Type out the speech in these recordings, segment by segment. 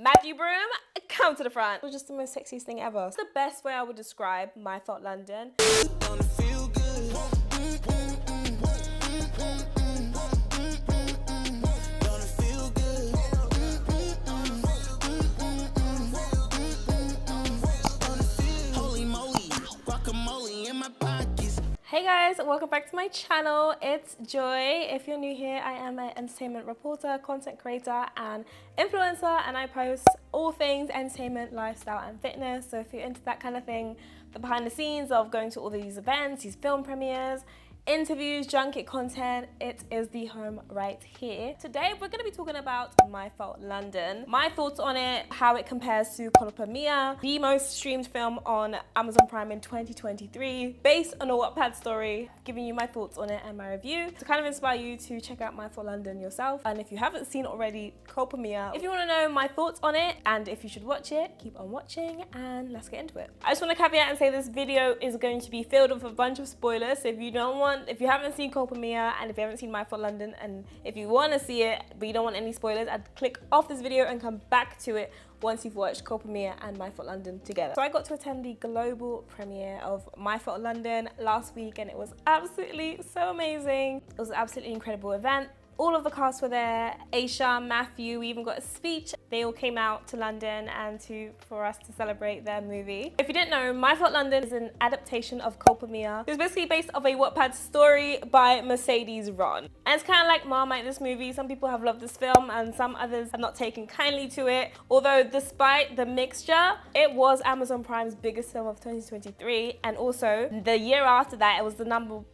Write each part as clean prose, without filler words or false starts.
Matthew Broom, come to the front. It was just the most sexiest thing ever. It's the best way I would describe My Fault London. Hey guys, welcome back to my channel. It's Joy. If you're new here, I am an entertainment reporter, content creator, and influencer, and I post all things entertainment, lifestyle, and fitness. So if you're into that kind of thing, the behind the scenes of going to all these events, these film premieres, interviews, junket content, it is the home right here. Today we're going to be talking about My Fault London, my thoughts on it, how it compares to Culpa Mia, the most streamed film on Amazon Prime in 2023, based on a Wattpad story, giving you my thoughts on it and my review to kind of inspire you to check out My Fault London yourself. And if you haven't seen it already, Culpa Mia. If you want to know my thoughts on it and if you should watch it, keep on watching and let's get into it. I just want to caveat and say this video is going to be filled with a bunch of spoilers. So if you haven't seen Culpa Mia and if you haven't seen My Fault London, and if you want to see it but you don't want any spoilers, I'd click off this video and come back to it once you've watched Culpa Mia and My Fault London together. So I got to attend the global premiere of My Fault London last week and it was absolutely so amazing. It was an absolutely incredible event. All of the cast were there. Aisha, Matthew, we even got a speech. They all came out to London and for us to celebrate their movie. If you didn't know, My Fault London is an adaptation of Culpa Mia. It's basically based off a Wattpad story by Mercedes Ron. And it's kind of like Marmite, this movie. Some people have loved this film and some others have not taken kindly to it. Although despite the mixture, it was Amazon Prime's biggest film of 2023. And also the year after that, it was the #4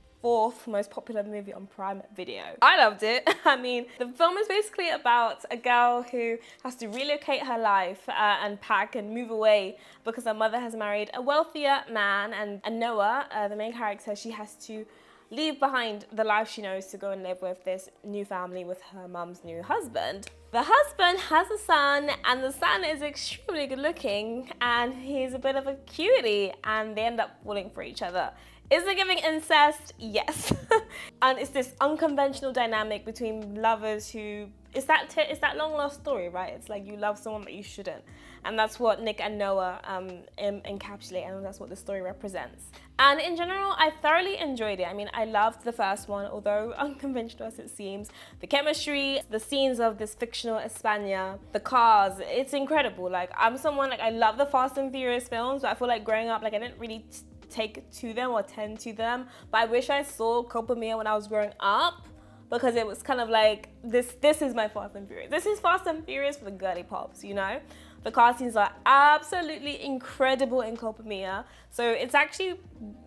most popular movie on Prime Video. I loved it. I mean, the film is basically about a girl who has to relocate her life and pack and move away because her mother has married a wealthier man, and Noah, the main character, she has to leave behind the life she knows to go and live with this new family with her mum's new husband. The husband has a son and the son is extremely good looking and he's a bit of a cutie and they end up falling for each other. Is it giving incest? Yes. And it's this unconventional dynamic between lovers who, it's that long lost story, right? It's like you love someone but you shouldn't. And that's what Nick and Noah encapsulate, and that's what the story represents. And in general, I thoroughly enjoyed it. I mean, I loved the first one, although unconventional as it seems. The chemistry, the scenes of this fictional España, the cars, it's incredible. Like, I'm someone, like, I love the Fast and Furious films, but I feel like growing up, like, I didn't really take to them or tend to them, but I wish I saw Culpa Mia when I was growing up, because it was kind of like this is my Fast and Furious. This is Fast and Furious for the girly pops, you know? The car scenes are absolutely incredible in Culpa Mia. So it's actually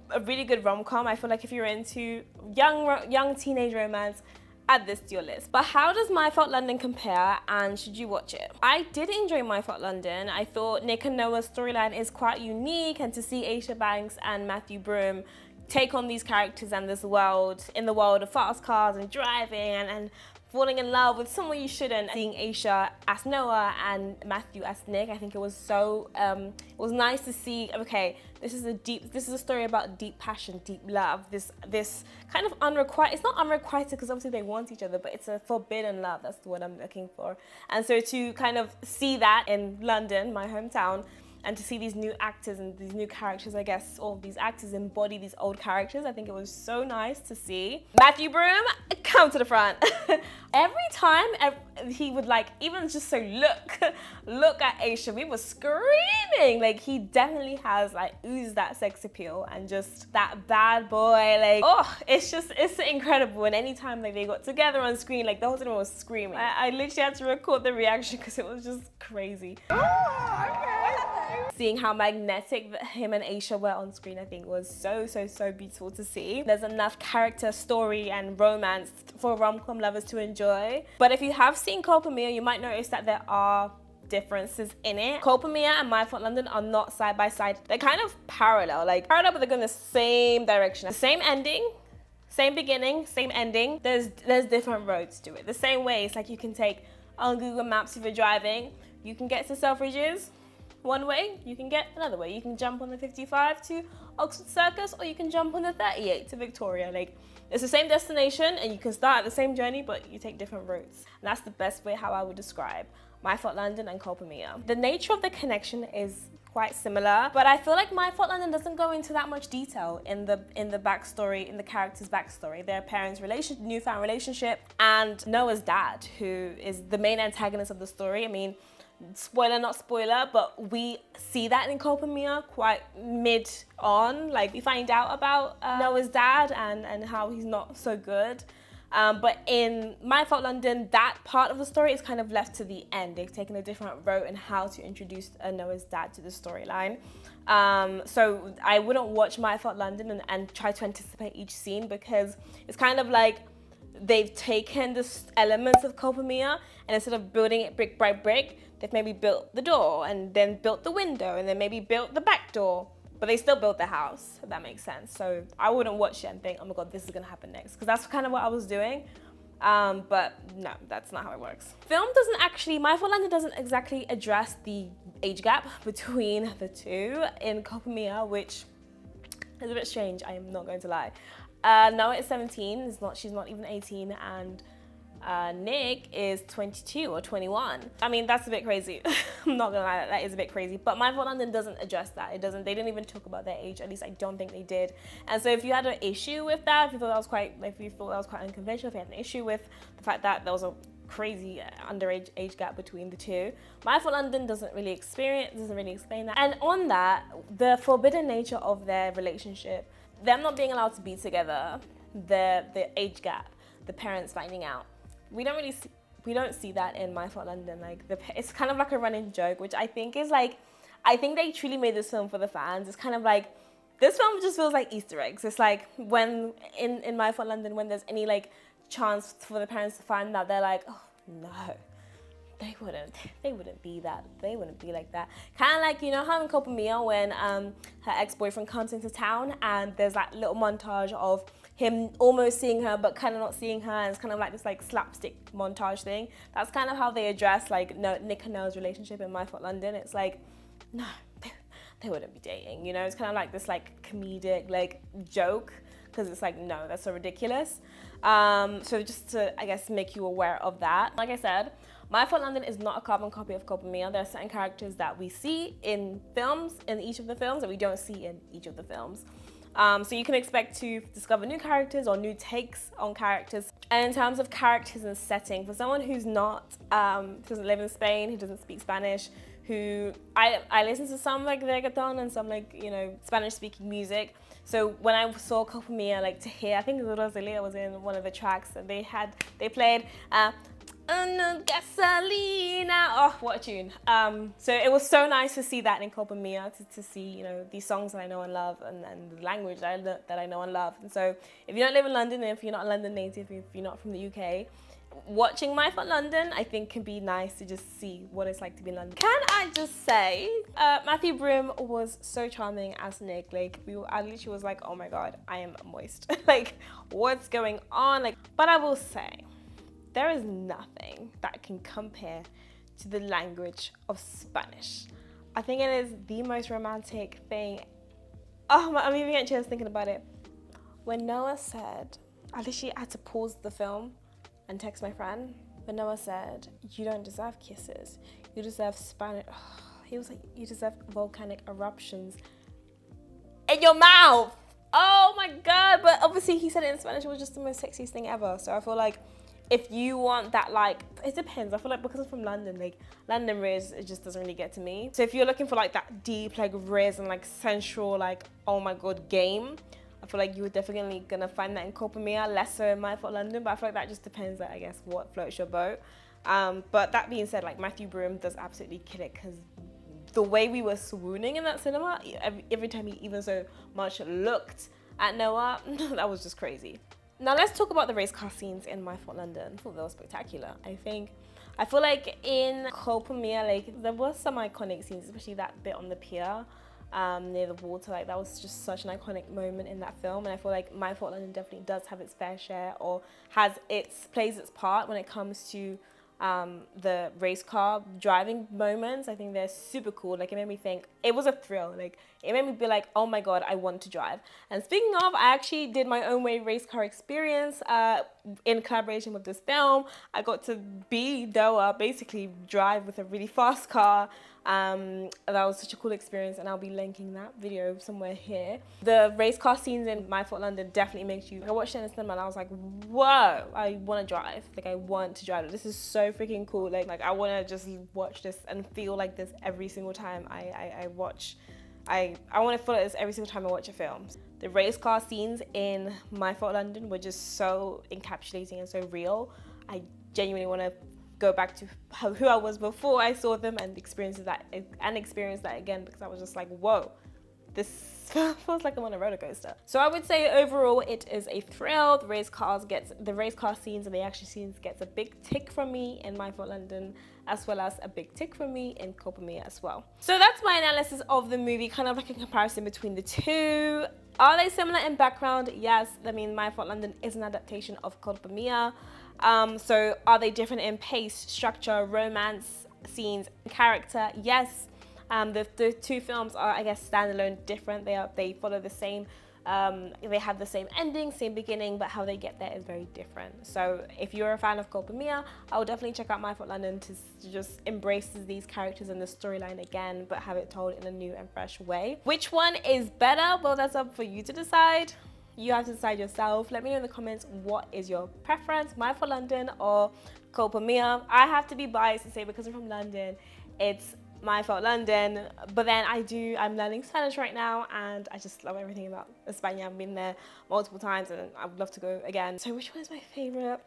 a really good rom-com. I feel like if you're into young teenage romance, add this to your list. But how does My Fault London compare and should you watch it? I did enjoy My Fault London. I thought Nick and Noah's storyline is quite unique, and to see Aisha Banks and Matthew Broom take on these characters and this world, in the world of fast cars and driving and falling in love with someone you shouldn't. Seeing Aisha as Noah and Matthew as Nick, I think it was so, it was nice to see, okay, this is a story about deep passion, deep love, this kind of unrequited, it's not unrequited because obviously they want each other, but it's a forbidden love, that's the word I'm looking for. And so to kind of see that in London, my hometown, and to see these new actors and these new characters, I guess, all these actors embody these old characters, I think it was so nice to see. Matthew Broom, come to the front. Every time he would, like, even just so look at Aisha, we were screaming. Like, he definitely has, like, oozed that sex appeal and just that bad boy, like, oh, it's incredible. And anytime, like, they got together on screen, like, the whole cinema was screaming. I literally had to record the reaction because it was just crazy. Oh, okay. Seeing how magnetic him and Aisha were on screen, I think was so beautiful to see. There's enough character, story, and romance for rom-com lovers to enjoy. But if you have seen Culpa Mia, you might notice that there are differences in it. Culpa Mia and My Fault London are not side by side. They're kind of parallel, but they're going the same direction. The same ending, same beginning, same ending. There's different roads to it. The same way, it's like you can take on Google Maps if you're driving, you can get to Selfridges one way, you can get another way. You can jump on the 55 to Oxford Circus, or you can jump on the 38 to Victoria. Like, it's the same destination and you can start at the same journey, but you take different routes. And that's the best way how I would describe My Fault London and Culpa Mia. The nature of the connection is quite similar, but I feel like My Fault London doesn't go into that much detail in the backstory, in the character's backstory, their parents' newfound relationship, and Noah's dad, who is the main antagonist of the story. I mean, spoiler not spoiler, but we see that in Culpa Mia quite mid on. Like, we find out about Noah's dad and how he's not so good. But in My Fault London, that part of the story is kind of left to the end. They've taken a different route in how to introduce Noah's dad to the storyline. So I wouldn't watch My Fault London and try to anticipate each scene, because it's kind of like they've taken the elements of Culpa Mia, and instead of building it brick by brick, they've maybe built the door and then built the window and then maybe built the back door. But they still built the house, if that makes sense. So I wouldn't watch it and think, oh my God, this is gonna happen next. Because that's kind of what I was doing. But no, that's not how it works. My Fault London doesn't exactly address the age gap between the two in Culpa Mia, which is a bit strange, I am not going to lie. Noah is 17, she's not even 18, and Nick is 22 or 21. I mean, that's a bit crazy. I'm not gonna lie, that is a bit crazy. But My Fault London doesn't address that. They didn't even talk about their age. At least I don't think they did. And so if you had an issue with that, if you thought that was quite unconventional, if you had an issue with the fact that there was a crazy underage age gap between the two, My Fault London doesn't really explain that. And on that, the forbidden nature of their relationship, them not being allowed to be together, the age gap, the parents finding out. We don't see that in My Fault London. Like, it's kind of like a running joke, which I think is like, I think they truly made this film for the fans. It's kind of like, this film just feels like Easter eggs. It's like when in My Fault London, when there's any like chance for the parents to find out, they're like, oh no, they wouldn't be that. They wouldn't be like that. Kind of like, you know how in Culpa Mia when her ex-boyfriend comes into town and there's that little montage of him almost seeing her but kind of not seeing her, and it's kind of like this like slapstick montage thing. That's kind of how they address like Nick and Noah's relationship in My Fault London. It's like, no, they wouldn't be dating, you know? It's kind of like this like comedic like joke, because it's like, no, that's so ridiculous. So just to, I guess, make you aware of that. Like I said, My Fault London is not a carbon copy of Culpa Mia. There are certain characters that we see in films, in each of the films, that we don't see in each of the films. So you can expect to discover new characters or new takes on characters. And in terms of characters and setting, for someone who's not, doesn't live in Spain, who doesn't speak Spanish, who, I listen to some like reggaeton and some like, you know, Spanish speaking music. So when I saw Culpa Mia, like to hear, I think Rosalia was in one of the tracks and they played, Gasolina. Oh, what a tune. So it was so nice to see that in Culpa Mia, to see, you know, these songs that I know and love, and the language that I know and love. And so if you don't live in London, and if you're not a London native, if you're not from the UK, watching My Fault London, I think, can be nice to just see what it's like to be in London. Can I just say, Matthew Broom was so charming as Nick. Like, I literally was like, oh my God, I am moist. Like, what's going on? Like, but I will say, there is nothing that can compare to the language of Spanish. I think it is the most romantic thing. Oh, I'm even getting chills thinking about it. When Noah said, I literally had to pause the film and text my friend. When Noah said, you don't deserve kisses, you deserve Spanish. Oh, he was like, you deserve volcanic eruptions in your mouth. Oh my God. But obviously he said it in Spanish. It was just the most sexiest thing ever. So I feel like if you want that, like, it depends. I feel like because I'm from London, like, London Riz, it just doesn't really get to me. So if you're looking for like that deep, like, Riz and like sensual, like, oh my God, game, I feel like you're definitely gonna find that in Culpa Mia, less so in My Fault London, but I feel like that just depends, like, I guess, what floats your boat. But that being said, like, Matthew Broom does absolutely kill it, because the way we were swooning in that cinema, every time he even so much looked at Noah, that was just crazy. Now let's talk about the race car scenes in My Fault London. I thought they were spectacular. I feel like in Culpa Mia, like, there were some iconic scenes, especially that bit on the pier near the water. Like, that was just such an iconic moment in that film. And I feel like My Fault London definitely does have its fair share, or plays its part when it comes to the race car driving moments. I think they're super cool. Like, it made me think, it was a thrill. Like, it made me be like, oh my God, I want to drive. And speaking of, I actually did my own way race car experience in collaboration with this film. I got to be Doa, basically drive with a really fast car. That was such a cool experience, and I'll be linking that video somewhere here. The race car scenes in My Fault London definitely makes you, I watched it in the cinema and I was like, whoa, I want to drive. Like, I want to drive. This is so freaking cool. Like I want to just watch this and feel like this every single time I watch. I want to follow this every single time I watch a film. The race car scenes in My Fault London were just so encapsulating and so real. I genuinely want to go back to who I was before I saw them and experience that again, because I was just like, whoa, this feels like I'm on a roller coaster. So I would say overall it is a thrill. The race car scenes and the action scenes gets a big tick from me in My Fault London, as well as a big tick from me in Culpa Mia as well. So that's my analysis of the movie, kind of like a comparison between the two. Are they similar in background? Yes. I mean, My Fault London is an adaptation of Culpa Mia. So are they different in pace, structure, romance, scenes, character? Yes. The two films are, I guess, standalone, different. They follow the same, they have the same ending, same beginning, but how they get there is very different. So if you're a fan of Culpa Mia, I will definitely check out My Fault London to just embrace these characters and the storyline again, but have it told in a new and fresh way. Which one is better? Well, that's up for you to decide. You have to decide yourself. Let me know in the comments, what is your preference, My Fault London or Culpa Mia? I have to be biased to say, because I'm from London, it's My Fault London, but then I'm learning Spanish right now, and I just love everything about España. I've been there multiple times and I would love to go again. So which one is my favorite?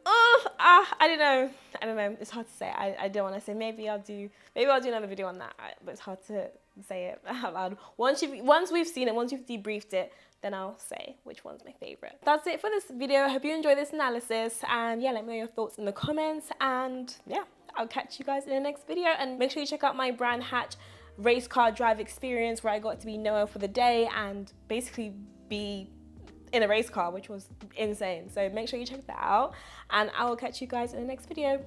I don't know. It's hard to say. I don't want to say. Maybe I'll do another video on that, but it's hard to say it out loud. Once we've seen it, once you've debriefed it, then I'll say which one's my favorite. That's it for this video. I hope you enjoyed this analysis, and yeah, let me know your thoughts in the comments, and yeah, I'll catch you guys in the next video. And make sure you check out my brand hatch race car drive experience, where I got to be Noah for the day and basically be in a race car, which was insane. So make sure you check that out, and I will catch you guys in the next video.